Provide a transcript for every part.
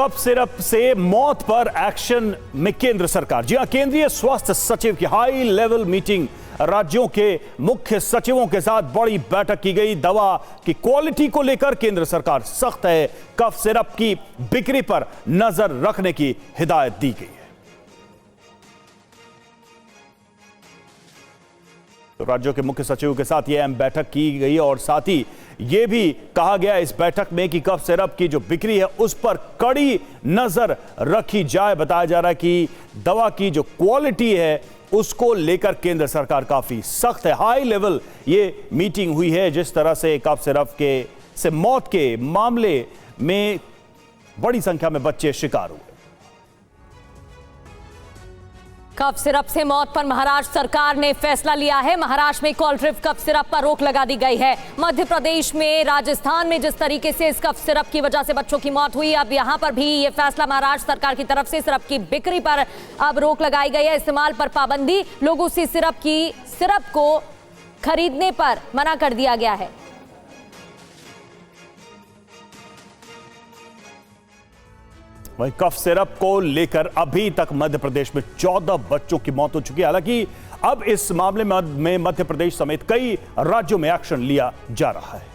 Cough syrup से मौत पर एक्शन में केंद्र सरकार। जी हां, केंद्रीय स्वास्थ्य सचिव की हाई लेवल मीटिंग, राज्यों के मुख्य सचिवों के साथ बड़ी बैठक की गई। दवा की क्वालिटी को लेकर केंद्र सरकार सख्त है। कफ सिरप की बिक्री पर नजर रखने की हिदायत दी गई है। तो राज्यों के मुख्य सचिवों के साथ यह अहम बैठक की गई और साथ ही यह भी कहा गया इस बैठक में कि कफ सिरप की जो बिक्री है उस पर कड़ी नजर रखी जाए। बताया जा रहा है कि दवा की जो क्वालिटी है उसको लेकर केंद्र सरकार काफी सख्त है। हाई लेवल ये मीटिंग हुई है। जिस तरह से कफ सिरप से मौत के मामले में बड़ी संख्या में बच्चे शिकार हुए। कफ सिरप से मौत पर महाराष्ट्र सरकार ने फैसला लिया है। महाराष्ट्र में कोल्ड्रिप कफ सिरप पर रोक लगा दी गई है। मध्य प्रदेश में, राजस्थान में जिस तरीके से इस कफ सिरप की वजह से बच्चों की मौत हुई, अब यहां पर भी ये फैसला महाराष्ट्र सरकार की तरफ से सिरप की बिक्री पर अब रोक लगाई गई है। इस्तेमाल पर पाबंदी, लोगों से सिरप को खरीदने पर मना कर दिया गया है। वहीं कफ सिरप को लेकर अभी तक मध्य प्रदेश में 14 बच्चों की मौत हो चुकी है। हालांकि अब इस मामले में मध्य प्रदेश समेत कई राज्यों में एक्शन लिया जा रहा है।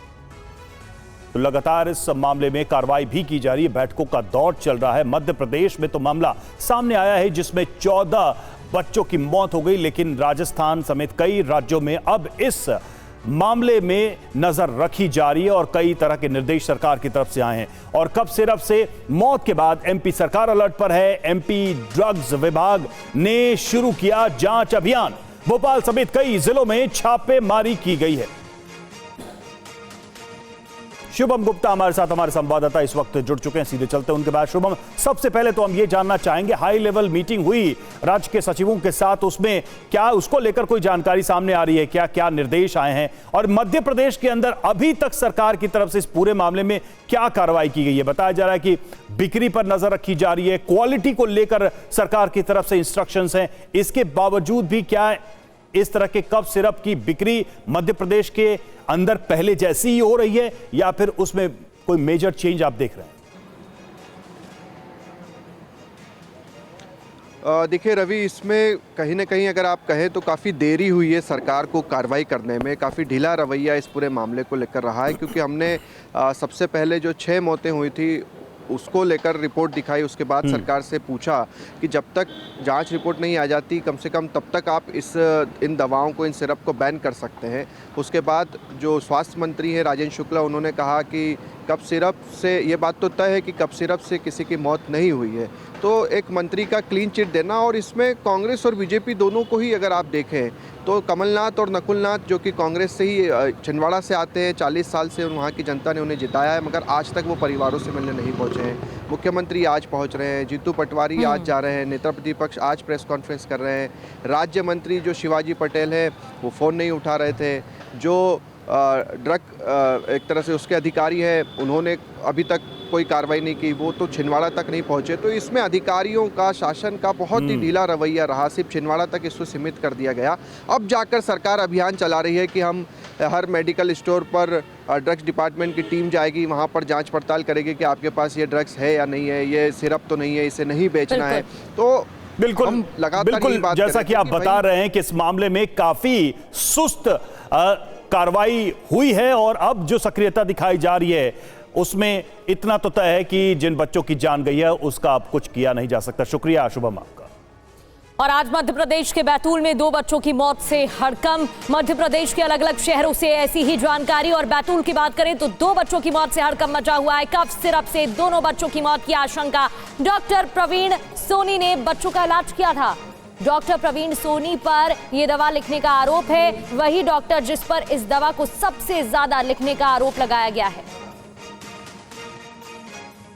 तो लगातार इस मामले में कार्रवाई भी की जा रही है। बैठकों का दौर चल रहा है। मध्य प्रदेश में तो मामला सामने आया है जिसमें 14 बच्चों की मौत हो गई, लेकिन राजस्थान समेत कई राज्यों में अब इस मामले में नजर रखी जा रही है और कई तरह के निर्देश सरकार की तरफ से आए हैं। और कफ सिरप से मौत के बाद एमपी सरकार अलर्ट पर है। एमपी ड्रग्स विभाग ने शुरू किया जांच अभियान। भोपाल समेत कई जिलों में छापेमारी की गई है। शुभम गुप्ता हमारे साथ, हमारे संवाददाता इस वक्त जुड़ चुके हैं। सीधे चलते हैं उनके बाद। शुभम, सबसे पहले तो हम ये जानना चाहेंगे, हाई लेवल मीटिंग हुई राज्य के सचिवों के साथ, उसमें क्या उसको लेकर कोई जानकारी सामने आ रही है? क्या क्या निर्देश आए हैं और मध्य प्रदेश के अंदर अभी तक सरकार की तरफ से इस पूरे मामले में क्या कार्रवाई की गई है? बताया जा रहा है कि बिक्री पर नजर रखी जा रही है, क्वालिटी को लेकर सरकार की तरफ से इंस्ट्रक्शंस हैं। इसके बावजूद भी क्या इस तरह के कफ सिरप की बिक्री मध्य प्रदेश के अंदर पहले जैसी ही हो रही है या फिर उसमें कोई मेजर चेंज आप देख रहे हैं? देखिए रवि, इसमें कहीं ना कहीं अगर आप कहें तो काफ़ी देरी हुई है सरकार को कार्रवाई करने में। काफ़ी ढीला रवैया इस पूरे मामले को लेकर रहा है, क्योंकि हमने सबसे पहले जो 6 मौतें हुई थी उसको लेकर रिपोर्ट दिखाई। उसके बाद सरकार से पूछा कि जब तक जांच रिपोर्ट नहीं आ जाती, कम से कम तब तक आप इन दवाओं को, इन सिरप को बैन कर सकते हैं। उसके बाद जो स्वास्थ्य मंत्री हैं राजेंद्र शुक्ला, उन्होंने कहा कि कफ सिरप से ये बात तो तय है कि कफ सिरप से किसी की मौत नहीं हुई है। तो एक मंत्री का क्लीन चिट देना, और इसमें कांग्रेस और बीजेपी दोनों को ही अगर आप देखें तो कमलनाथ और नकुलनाथ, जो कि कांग्रेस से ही छिंदवाड़ा से आते हैं, 40 साल से वहाँ की जनता ने उन्हें जिताया है, मगर आज तक वो परिवारों से मिलने नहीं पहुँचे हैं। मुख्यमंत्री आज पहुँच रहे हैं, जीतू पटवारी आज जा रहे हैं, नेता प्रतिपक्ष आज प्रेस कॉन्फ्रेंस कर रहे हैं, राज्य मंत्री जो शिवाजी पटेल है वो फ़ोन नहीं उठा रहे थे, जो ड्रग एक तरह से उसके अधिकारी हैं उन्होंने अभी तक कोई कार्रवाई नहीं की, वो तो छिंदवाड़ा तक नहीं पहुंचे। तो इसमें अधिकारियों का, शासन का बहुत ही ढीला रवैया रहा। सिर्फ छिंदवाड़ा तक इसको सीमित कर दिया गया। अब जाकर सरकार अभियान चला रही है कि हम हर मेडिकल स्टोर पर ड्रग्स डिपार्टमेंट की टीम जाएगी, वहाँ पर जाँच पड़ताल करेगी कि आपके पास ये ड्रग्स है या नहीं है, ये सिरप तो नहीं है, इसे नहीं बेचना है। तो बिल्कुल बिल्कुल, जैसा कि आप बता रहे हैं कि इस मामले में काफी सुस्त कार्रवाई हुई है और अब जो सक्रियता दिखाई जा रही है उसमें इतना तो तय है कि जिन बच्चों की जान गई है उसका अब कुछ किया नहीं जा सकता। शुक्रिया शुभम आपका। और आज मध्य प्रदेश के बैतूल में 2 बच्चों की मौत से हड़कंप। मध्य प्रदेश के अलग अलग शहरों से ऐसी ही जानकारी। और बैतूल की बात करें तो 2 बच्चों की मौत से हड़कंप मचा हुआ है। कफ सिरप से दोनों बच्चों की मौत की आशंका। डॉक्टर प्रवीण सोनी ने बच्चों का इलाज किया था। डॉक्टर प्रवीण सोनी पर यह दवा लिखने का आरोप है, वही डॉक्टर जिस पर इस दवा को सबसे ज्यादा लिखने का आरोप लगाया गया है।